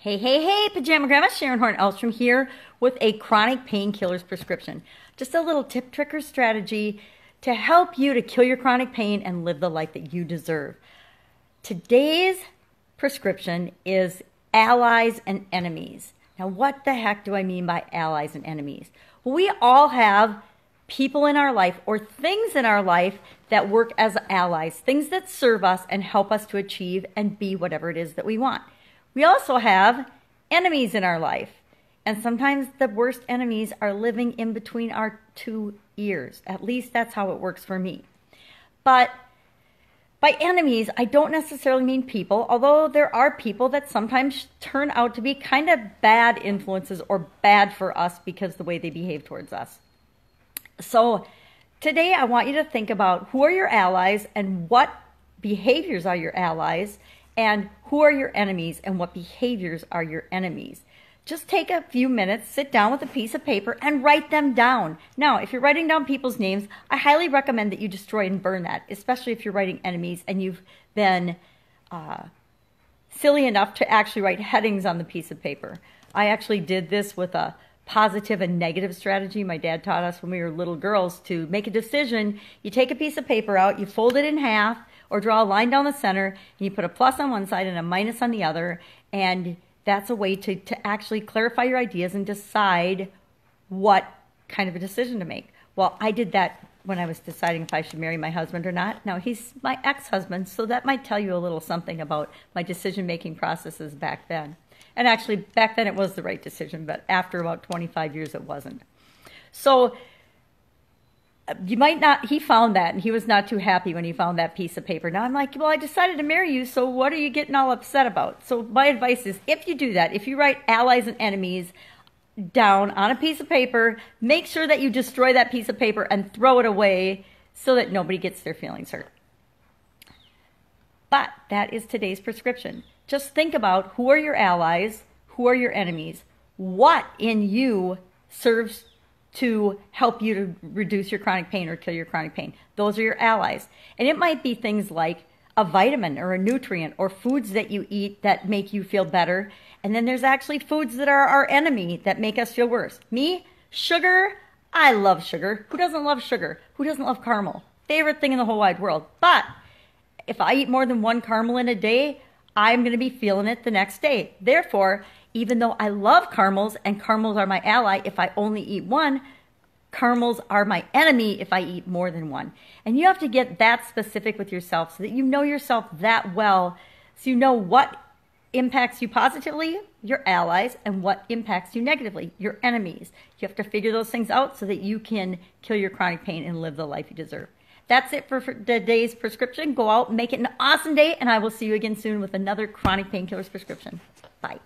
Hey, hey, hey, Pajama Gramma, Horne-Ellstrom here with a chronic painkillers prescription. Just a little tip, trick, or strategy to help you to kill your chronic pain and live the life that you deserve. Today's prescription is allies and enemies. Now, what the heck do I mean by allies and enemies? Well, we all have people in our life or things in our life that work as allies, things that serve us and help us to achieve and be whatever it is that we want. We also have enemies in our life, and sometimes the worst enemies are living in between our two ears. At least that's how it works for me. But by enemies, I don't necessarily mean people, although there are people that sometimes turn out to be kind of bad influences or bad for us because of the way they behave towards us. So today I want you to think about who are your allies and what behaviors are your allies, and who are your enemies and what behaviors are your enemies. Just take a few minutes, sit down with a piece of paper and write them down. Now, if you're writing down people's names, I highly recommend that you destroy and burn that, especially if you're writing enemies and you've been silly enough to actually write headings on the piece of paper. I actually did this with a positive and negative strategy. My dad taught us when we were little girls to make a decision. You take a piece of paper out, you fold it in half, or draw a line down the center, and you put a plus on one side and a minus on the other, and that's a way to actually clarify your ideas and decide what kind of a decision to make. Well, I did that when I was deciding if I should marry my husband or not. Now, he's my ex-husband, so that might tell you a little something about my decision-making processes back then. And actually, back then it was the right decision, but after about 25 years, it wasn't. So you might not, he found that, and he was not too happy when he found that piece of paper. Now I'm like, well, I decided to marry you, so what are you getting all upset about? So my advice is, if you do that, if you write allies and enemies down on a piece of paper, make sure that you destroy that piece of paper and throw it away so that nobody gets their feelings hurt. But that is today's prescription. Just think about who are your allies, who are your enemies, what in you serves to help you to reduce your chronic pain or kill your chronic pain. Those are your allies. And it might be things like a vitamin or a nutrient or foods that you eat that make you feel better. And then there's actually foods that are our enemy that make us feel worse. Me, sugar. I love sugar. Who doesn't love sugar? Who doesn't love caramel? Favorite thing in the whole wide world. But if I eat more than one caramel in a day, I'm going to be feeling it the next day. Therefore, even though I love caramels and caramels are my ally if I only eat one, caramels are my enemy if I eat more than one. And you have to get that specific with yourself so that you know yourself that well, so you know what impacts you positively, your allies, and what impacts you negatively, your enemies. You have to figure those things out so that you can kill your chronic pain and live the life you deserve. That's it for today's prescription. Go out and make it an awesome day, and I will see you again soon with another chronic painkillers prescription. Bye.